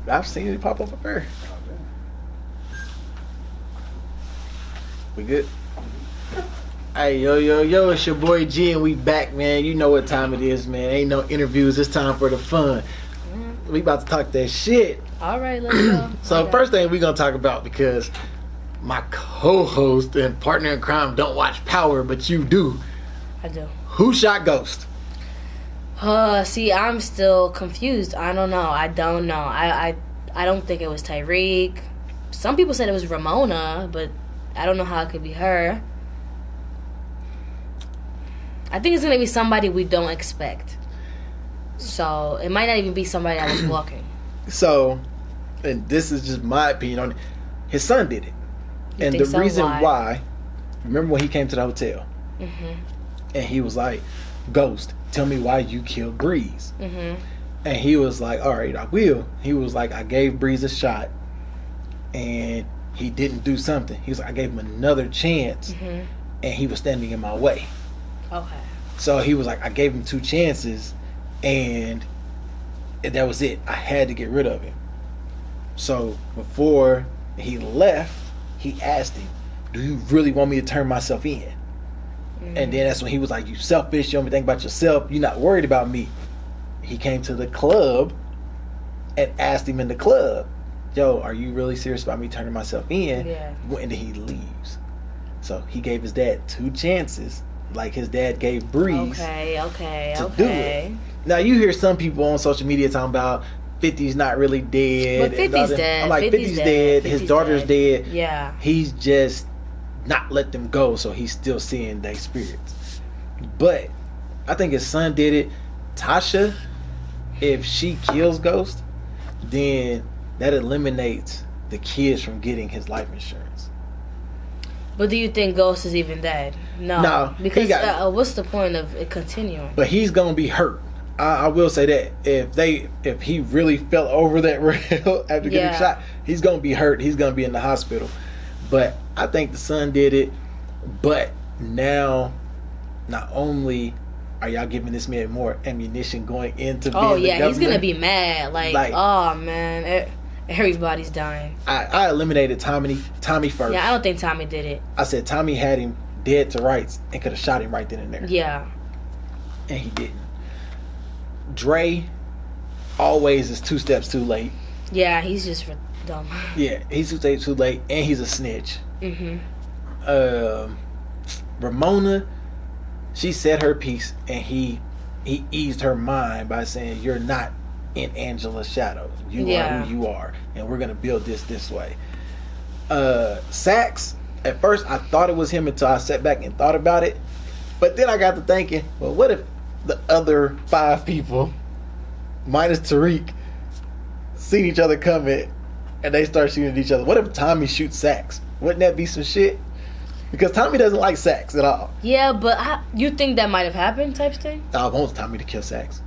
I've seen it pop up there. We good? Hey, yo, it's your boy G, and we back, man. You know what time it is, man. Ain't no interviews. It's time for the fun. We about to talk that shit. All right, let's go. So first thing we gonna talk about, because my co-host and partner in crime don't watch Power, but you do. I do. Who shot Ghost? See, I'm still confused. I don't know. I don't think it was Tyreek. Some people said it was Ramona, but I don't know how it could be her. I think it's gonna be somebody we don't expect. So it might not even be somebody that was walking. So, and this is just my opinion on it. His son did it, and the reason why. Remember when he came to the hotel, and he was like, "Ghost, tell me why you killed Breeze." And he was like, "All right, I will." He was like, "I gave Breeze a shot, and he didn't do something." He was like, "I gave him another chance, and he was standing in my way." Okay. So he was like, "I gave him 2 chances, and that was it. I had to get rid of him." So before he left, he asked him, "Do you really want me to turn myself in?" And then that's when he was like, "You selfish. You only think about yourself. You're not worried about me." He came to the club and asked him in the club, "Yo, are you really serious about me turning myself in?" Yeah. When he leaves. So he gave his dad 2 chances, like his dad gave Breeze. Okay. Do it. Now you hear some people on social media talking about 50's not really dead. But 50's dead. I'm like, 50's dead. His daughter's dead. Yeah. He's just not let them go, so he's still seeing their spirits. But I think his son did it. Tasha, if she kills Ghost, then that eliminates the kids from getting his life insurance. But do you think Ghost is even dead? No. Because what's the point of it continuing? But he's gonna be hurt. I will say that if he really fell over that rail after getting shot, he's gonna be hurt. He's gonna be in the hospital. But I think the son did it. But now, not only are y'all giving this man more ammunition going into being the governor, he's gonna be mad. Like, oh man, everybody's dying. I eliminated Tommy first. Yeah, I don't think Tommy did it. I said Tommy had him dead to rights and could have shot him right then and there. Yeah. And he didn't. Dre always is 2 steps too late. Yeah, he's just dumb. Yeah, he's 2 steps too late, and he's a snitch. Ramona, she said her piece, and he eased her mind by saying, "You're not in Angela's shadow. You are who you are, and we're gonna build this way." Saxe, at first I thought it was him until I sat back and thought about it, but then I got to thinking, well, what if the other 5 people, minus Tariq, seen each other coming and they start shooting at each other? What if Tommy shoots Saxe? Wouldn't that be some shit? Because Tommy doesn't like Saxe at all. Yeah, but you think that might have happened type thing? I want Tommy to kill Saxe.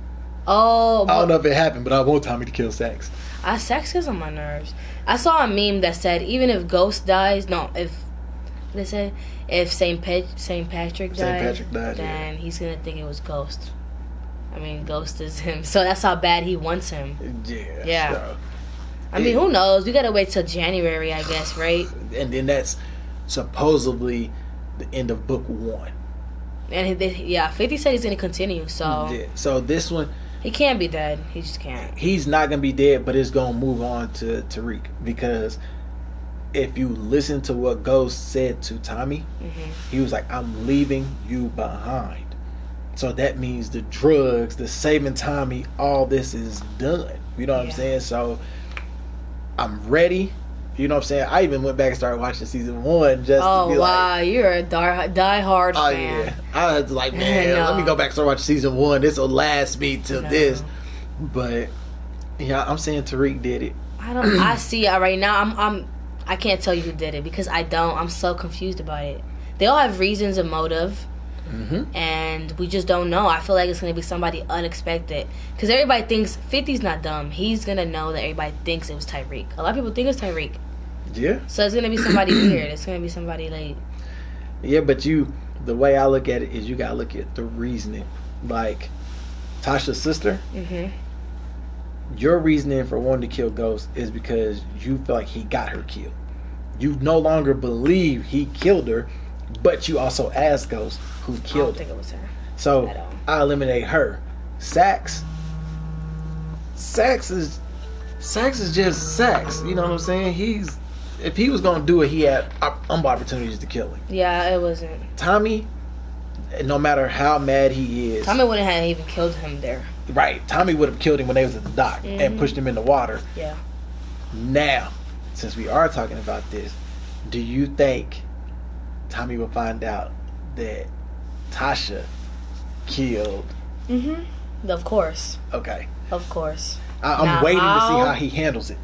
Oh. I don't know if it happened, but I want Tommy to kill Saxe. Saxe gets on my nerves. I saw a meme that said, even if Ghost dies, if St. Patrick died, then he's gonna think it was Ghost. I mean, Ghost is him, so that's how bad he wants him. Yeah. So, I mean, who knows? We gotta wait till January, I guess, right? And then that's supposedly the end of book 1. And 50 said he's gonna continue. So So this one, he can't be dead. He just can't. He's not gonna be dead, but it's gonna move on to Tariq, because if you listen to what Ghost said to Tommy, he was like, "I'm leaving you behind." So that means the drugs, the saving Tommy, all this is done. You know what I'm saying? So I'm ready. You know what I'm saying? I even went back and started watching season 1 just to be like, you're a die-hard fan. Yeah. I was like, man, let me go back and start watching season 1. This will last me till this. But yeah, I'm saying Tariq did it. I see it right now. I can't tell you who did it because I don't. I'm so confused about it. They all have reasons and motive. And we just don't know. I feel like it's going to be somebody unexpected. Because everybody thinks 50's not dumb. He's going to know that everybody thinks it was Tyreek. A lot of people think it's Tyreek. Yeah. So it's going to be somebody weird. It's going to be somebody like... Yeah, but the way I look at it is you got to look at the reasoning. Like, Tasha's sister, your reasoning for wanting to kill Ghost is because you feel like he got her killed. You no longer believe he killed her, but you also ask Ghost who I don't killed think her. it was her. So At all. I eliminate her. Sax is just Sax. You know what I'm saying? If he was gonna do it, he had opportunities to kill him. Yeah, it wasn't. Tommy, no matter how mad he is, Tommy wouldn't have even killed him there. right? Tommy would have killed him when they was at the dock and pushed him in the water. Yeah. Now, since we are talking about this, do you think Tommy will find out that Tasha killed? Of course. Okay, Of course. I'm Now, waiting to see how he handles it.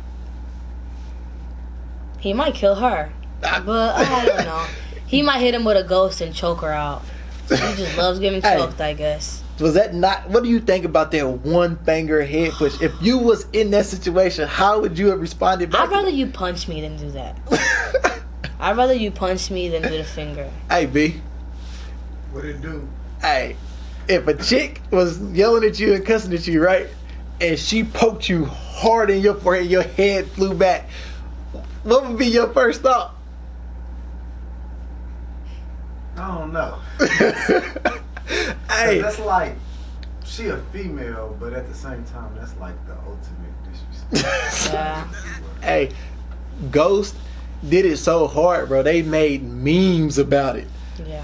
He might kill her. But I don't know. He might hit him with a ghost and choke her out. He just loves getting Hey. choked, I guess. Was that not? What do you think about that one finger head push? If you was in that situation, how would you have responded back? I'd rather you punch me than do that. I'd rather you punch me than do the finger. Hey B, What it do? hey, if a chick was yelling at you and cussing at you, right, and she poked you hard in your forehead, your head flew back, what would be your first thought? I don't know. Hey, That's like, she a female, but at the same time, that's like the ultimate disrespect. Yeah. hey, Ghost did it so hard, bro. They made memes about it. Yeah.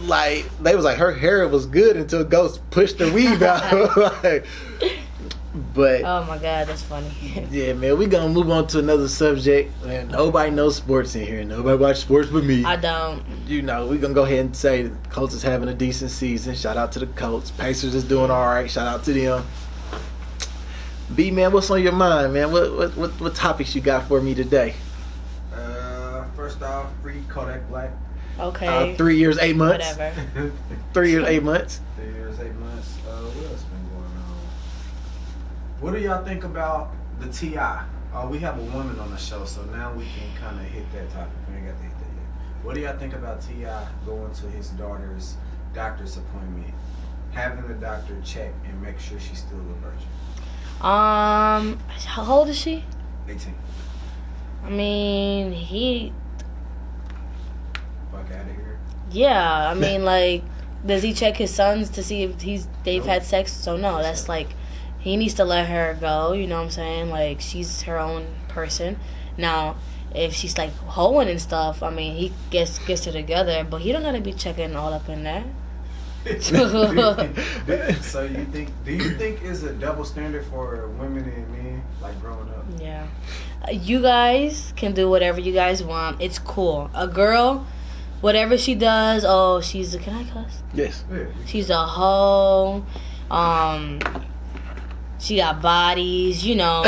Like they was like her hair was good until Ghost pushed the weave out. Like, but Oh my god, that's funny. yeah, man, we gonna move on to another subject. Man, nobody knows sports in here. Nobody watch sports but me. I don't. You know, we gonna go ahead and say the Colts is having a decent season. Shout out to the Colts. Pacers is doing all right. Shout out to them. B man, what's on your mind, man? What topics you got for me today? First off, free Kodak Black. Okay. 3 years, 8 months. Whatever. 3 years, 8 months. 3 years, 8 months. What else been going on? What do y'all think about the T.I.? We have a woman on the show, so now we can kind of hit that topic. We ain't got to hit that yet. What do y'all think about T.I. going to his daughter's doctor's appointment, having the doctor check and make sure she's still a virgin? How old is she? 18. I mean, Fuck out of here. yeah, I mean, like, does he check his sons to see if they've had sex? So no, that's like, he needs to let her go, you know what I'm saying? Like, she's her own person. Now, if she's like hoeing and stuff, I mean, he gets it together, but he don't gotta be checking all up in there. So do you think is a double standard for women and men, like growing up? Yeah. You guys can do whatever you guys want. It's cool. A girl, whatever she does, can I cuss? Yes. Yeah. She's a hoe. She got bodies. You know,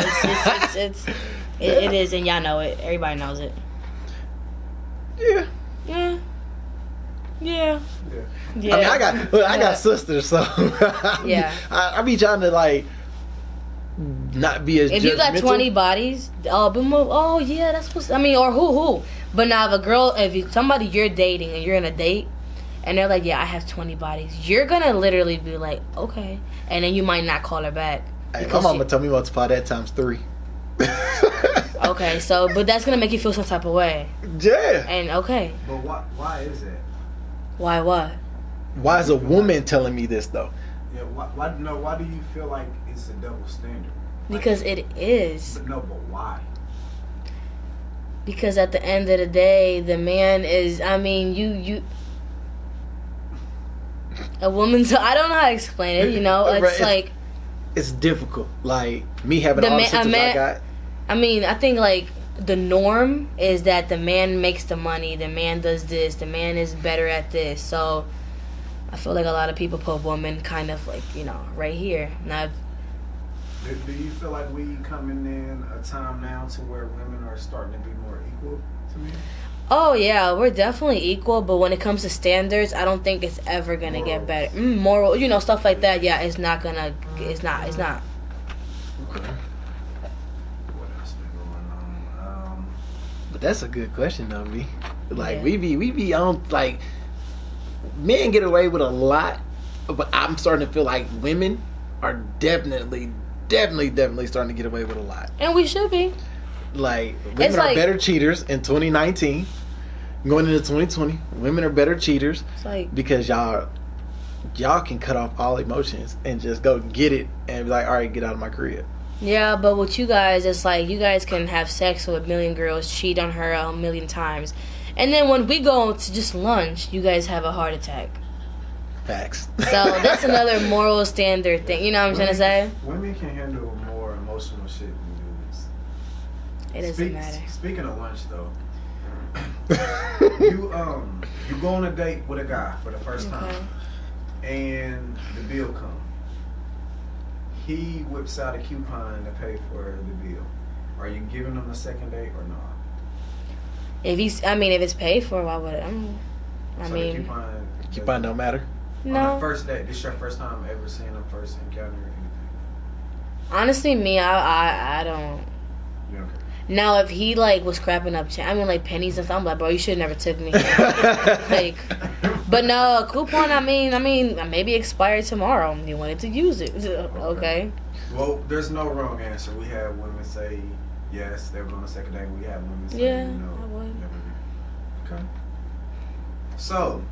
it is, and y'all know it. Everybody knows it. Yeah. Yeah. Yeah. Yeah. Yeah. I mean, I got sisters, so Yeah. I be trying to like not be as. If you got judgmental. 20 bodies, yeah, that's what. I mean, or who? But now, if somebody you're dating and you're in a date, and they're like, yeah, I have 20 bodies, you're gonna literally be like, okay, and then you might not call her back. Hey, my because mama told me multiply that times 3. Okay, so but that's gonna make you feel some type of way, Yeah. and okay, But why is that? why what? Why is a woman telling me this though? Yeah, why do you feel like it's a double standard? Like, Because it is. but why? Because at the end of the day, the man is. I mean, you. A woman's. I don't know how to explain it. You know, it's Right. like. It's difficult. Like me having The all the man- a sisters I man- got. I mean, I think like the norm is that the man makes the money, the man does this, the man is better at this. So I feel like a lot of people put women kind of like, right here. Now, Do you feel like we coming in a time now to where women are starting to be more equal to men? oh yeah, we're definitely equal, but when it comes to standards, I don't think it's ever gonna get better. Moral, stuff like that. Yeah, it's not. What else been going on? But that's a good question though, me. Like Yeah. we be on like men get away with a lot, but I'm starting to feel like women are definitely definitely starting to get away with a lot. And we should be. Like, It's women are like- better cheaters in 2019. Going into 2020, women are better cheaters It's like, because y'all can cut off all emotions and just go get it and be like, all right, get out of my crib. yeah, but with you guys, it's like you guys can have sex with a million girls, cheat on her a million times. And then when we go to just lunch, you guys have a heart attack. Facts. So that's another moral standard thing. You know what I'm trying to say? Women can handle more emotional shit than dudes. It doesn't matter. Speaking of lunch, though, you go on a date with a guy for the first time, and the bill comes. He whips out a coupon to pay for the bill. Are you giving him a second date or not? If it's paid for, why would it? So the Coupon don't matter. On No. the first date, this your first time ever seeing him, first encounter or anything? Honestly, me, I don't. You don't care. Now, if he like was scrapping up, like pennies and stuff, I'm like, bro, you should have never took me here. Like, but no, a coupon. I mean, maybe expired tomorrow. You wanted to use it, okay? Well, there's no wrong answer. We have women say yes, they were on a second date. We have women say Yeah, no. I would. Never did. Okay. So,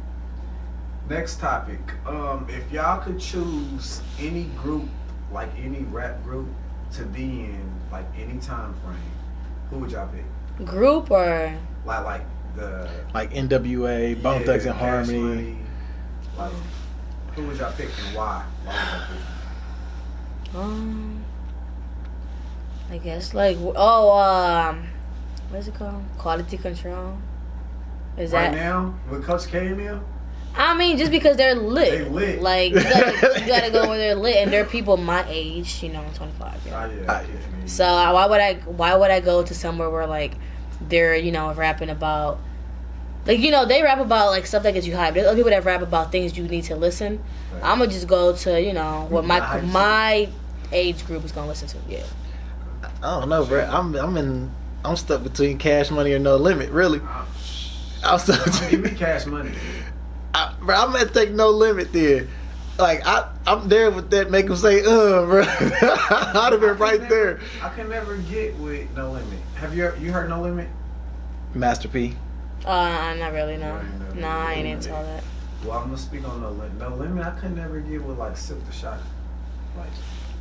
next topic. If y'all could choose any group, like any rap group, to be in, like any time frame, who would y'all pick? Group or Like the Like NWA, Bone Thugs and Cash Harmony. Money, like, who would y'all pick and why? Why would y'all pick? I guess like what's it called? Quality Control. Is Right that? now, with Coach K and them? I mean, just because they're lit. They lit. Like you gotta go where they're lit, and they're people my age. You know, I'm 25. You know? Oh, yeah. Ah, I get you. So why would I go to somewhere where like they're rapping about like they rap about like stuff that gets you hyped. There's other people that rap about things you need to listen. Right. I'm gonna just go to what Nah, my age group is gonna listen to. Yeah. I don't know, bro. I'm stuck between Cash Money or No Limit. Really, I'm stuck. Give me Cash Money. Bro, I'm gonna take No Limit there. Like I'm there with that. Make them say, bro. I'd have been right there. I can never get with No Limit. Have you heard No Limit? Master P. Not really. No. You ain't never No, I ain't really. into all that. Well, I'm gonna speak on No Limit. No Limit, I could never get with like Silk the Shocker. Like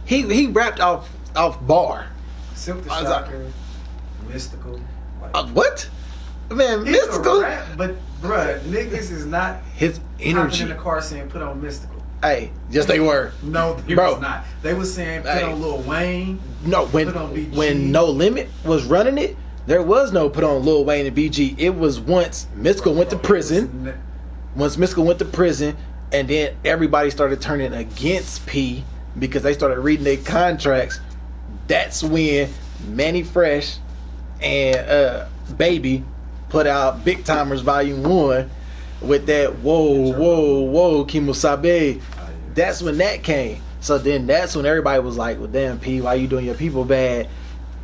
He rapped off bar. Silk the I was like- Shocker, Mystical. Like, What? Man, he's a Mystical. rap, but bruh, niggas is not His hopping energy. in the car saying put on Mystical. Hey, yes they were. No, they Bro. was not. They was saying put Hey. on Lil Wayne. No, Put on BG. when No Limit was running it, there was no put on Lil Wayne and BG. It was once Mystical went to prison. Once Mystical went to prison, and then everybody started turning against P because they started reading their contracts. That's when Manny Fresh and Baby put out Big Timers Volume 1 with that whoa Kimosabe. That's when that came. So then that's when everybody was like, well damn P, why you doing your people bad?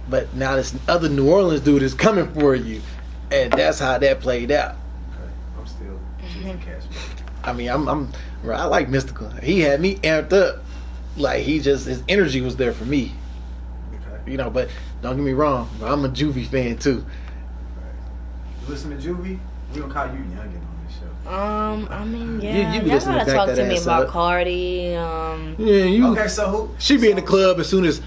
But now this other New Orleans dude is coming for you. And that's how that played out. Okay, I'm still choosing Cash Money. I mean, bro, I like Mystical. He had me amped up. Like his energy was there for me. Okay. You know, but don't get me wrong, bro, I'm a Juvie fan too. You listen to Juvie? We don't call you youngin on this show. I mean, yeah. you be Y'all listening gotta to talk Back to That me Ass about Up. Cardi. Yeah, you. Okay, so who? She be in the club as soon as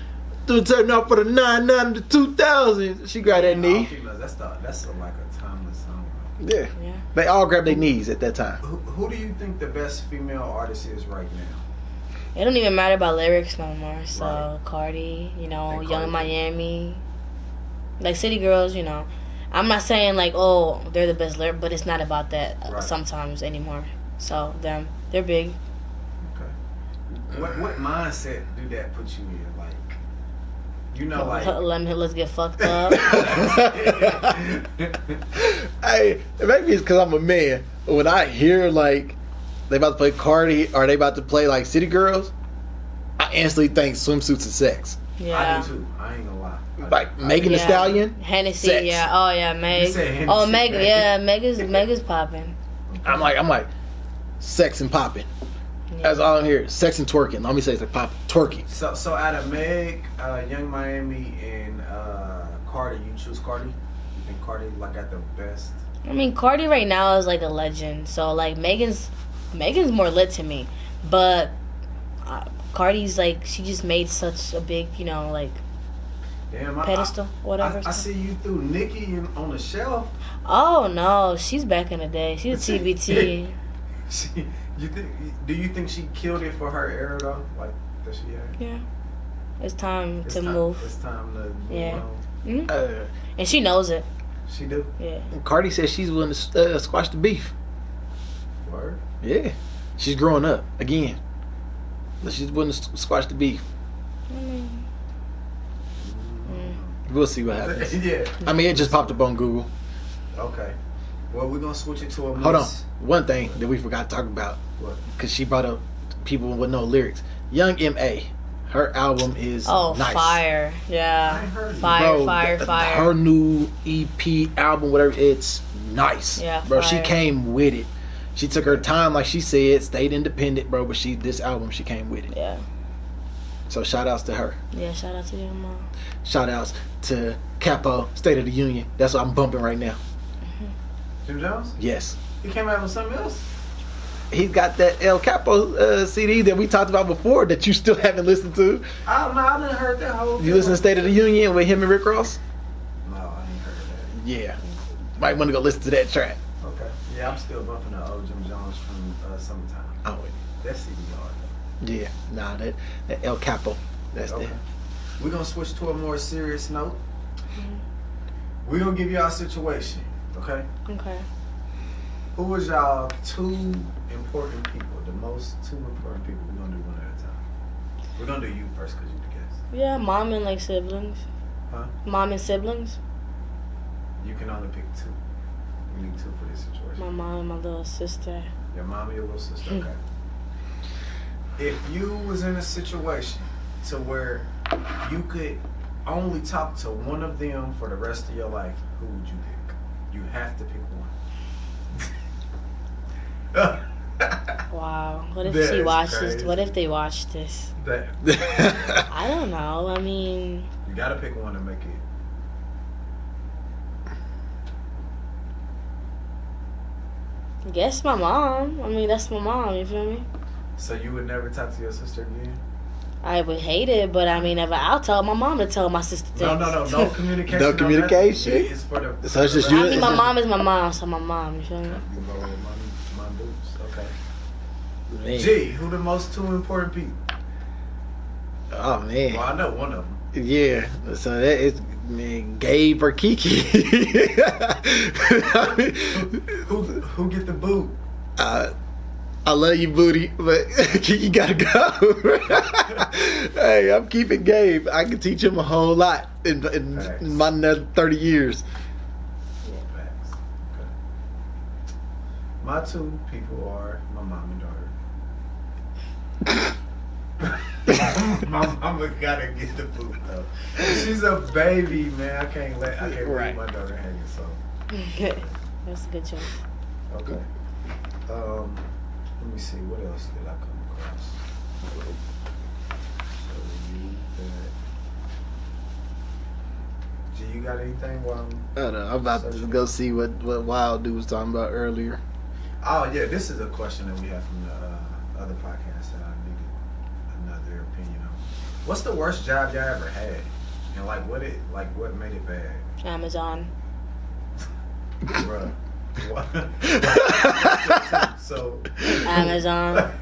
turn up for the 99 to 2000. She grabbed that knee. That's like a timeless song. Yeah, Yeah. they all grabbed their knees at that time. Who do you think the best female artist is right now? It don't even matter about lyrics no more. So Right. Cardi, And Young Cardi. Miami, like City Girls. I'm not saying like they're the best lyric, but it's not about that Right. sometimes anymore. So they're big. Okay. What mindset do that put you in? Like, like. Let's get fucked up. Hey, maybe it's because I'm a man. When I hear like they about to play Cardi or they about to play like City Girls, I instantly think swimsuits and sex. Yeah. I do too. I ain't gonna lie. Like Megan Thee Yeah. Stallion, Hennessy, sex. yeah. Oh yeah, Meg. You said Hennessy, Oh Meg, man. yeah. Mega's popping. I'm like sex and popping. That's all I'm hearing. Sex and twerking. Let me say it's like pop twerking. So out of Meg, Young Miami, and Cardi, you choose Cardi? You think Cardi like got the best? I mean, Cardi right now is like a legend. So like Megan's more lit to me, but Cardi's like she just made such a big like Damn, pedestal, whatever. I see you threw Nicki on the shelf. Oh no, she's back in the day. She's a TBT. Do you think she killed it for her era though? Like that she had? Yeah, it's time to move. It's time to move Yeah. on. Mm-hmm. And she knows it. She do. Yeah. Cardi says she's willing to squash the beef. Word. Yeah, she's growing up again. She's willing to squash the beef. We'll see what happens. Yeah. I mean, it just popped up on Google. Okay. Well, we're gonna switch it to a. Hold on. One thing that we forgot to talk about, What? because she brought up people with no lyrics. Young M.A. Her album is nice. Fire. Yeah. I heard it. Fire, Bro, fire. Her new EP album, whatever, it's nice. Yeah, bro, she fire. came with it. She took her time, like she said, stayed independent, bro. But this album, she came with it. Yeah. So shout outs to her. Yeah, shout out to your mom. Shout outs to Capo, State of the Union. That's what I'm bumping right now. Jim Jones? Yes. He came out with something else? He's got that El Capo CD that we talked about before that you still haven't listened to. I don't know. I didn't heard that whole thing. You listen to State of the Union with him and Rick Ross? No, I ain't heard of Yeah. Might want to go listen to that track. that. Okay. Yeah, I'm still bumping the old Jim Jones from Summertime. Oh, That CD hard though. yeah. Nah, that El Capo. That's Okay. it. We're gonna switch to a more serious note. We're gonna give y'all a situation, okay? Okay. Who was y'all two important people? The most two important people. We're gonna do one at a time. We're gonna do you first because you the guest. Yeah, mom and like siblings. Huh? Mom and siblings. You can only pick two. We need two for this situation. My mom and my little sister. Your mom and your little sister. Okay. If you was in a situation to where you could only talk to one of them for the rest of your life, who would you pick? You have to pick one. Wow. What if That she is watches? crazy. What if they watch this? That I don't know. I mean, you gotta pick one to make it. I guess my mom. I mean, that's my mom. You feel me? So you would never talk to your sister again? I would hate it, but I mean, I'll tell my mom to tell my sister things. No communication. No on communication? that. It's for the. So it's just I you- mean, my mom is my mom, so my mom. You feel me? You go with mom boobs. Okay. Man. G, who the most two important people? Oh, man. Well, I know one of them. Yeah, so that is, man, Gabe or Kiki. Who get the boot? I love you, booty, but Kiki gotta go. Hey, I'm keeping Gabe. I can teach him a whole lot in my another 30 years. Facts. Okay. My two people are my mom and daughter. My mama gotta get the boot though. She's a baby, man. I can't Right. leave my daughter hanging. So That's a good choice. okay. Let me see. What else did I come across? So you got anything? While I don't know. I'm about to go see what Wild Dude was talking about earlier. Oh yeah, this is a question that we have from the other podcast that I needed another opinion on. What's the worst job y'all ever had, and like what made it bad? Amazon. Bruh. What? So Amazon.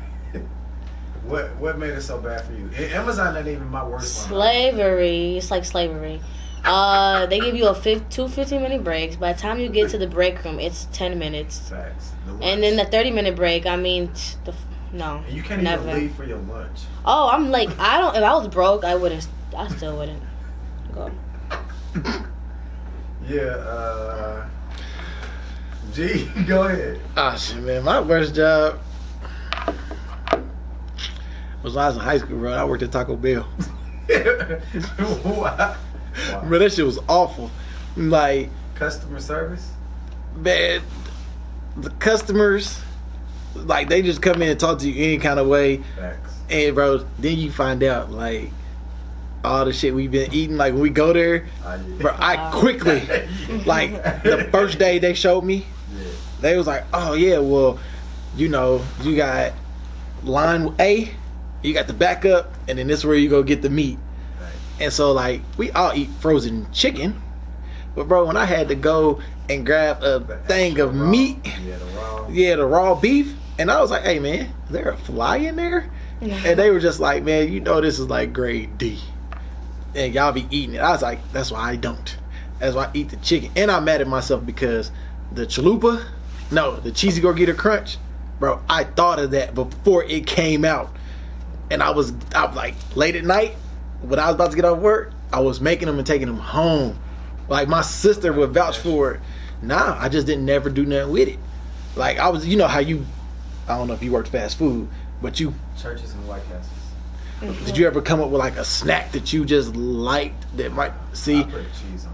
what made it so bad for you? Amazon not even my worst one. Slavery. It's like slavery. They give you two 15-minute breaks. By the time you get to the break room, it's 10 minutes. Facts. The lunch. And then the 30-minute break, I mean, no. And you can't never. even leave for your lunch. Oh, I'm like, if I was broke, I still wouldn't go. Yeah, G, go ahead. Oh shit, man! My worst job was when I was in high school, bro. I worked at Taco Bell. Wow. Bro, that shit was awful. Like, Customer service? man, the customers Like they just come in and talk to you any kind of way. Facts. And bro, then you find out like all the shit we've been eating. Like when we go there, bro, I quickly, like the first day they showed me, they was like, oh yeah, well, you know, you got line A, you got the backup, and then this is where you go get the meat. And so like we all eat frozen chicken, but bro, when I had to go and grab a thing of meat, the raw beef, and I was like, hey man, is there a fly in there? And they were just like, man, you know this is like grade D, and y'all be eating it. I was like, that's why I don't. That's why I eat the chicken. And I'm mad at myself because the chalupa, no, the cheesy Gorgita crunch, bro, I thought of that before it came out, and I was like late at night when I was about to get off work, I was making them and taking them home. Like my sister would vouch for it. Nah, I just didn't never do nothing with it. Like I was, you know how you, I don't know if you worked fast food, but you Churches and White Castles. did you ever come up with like a snack that you just liked that might see? I put cheese on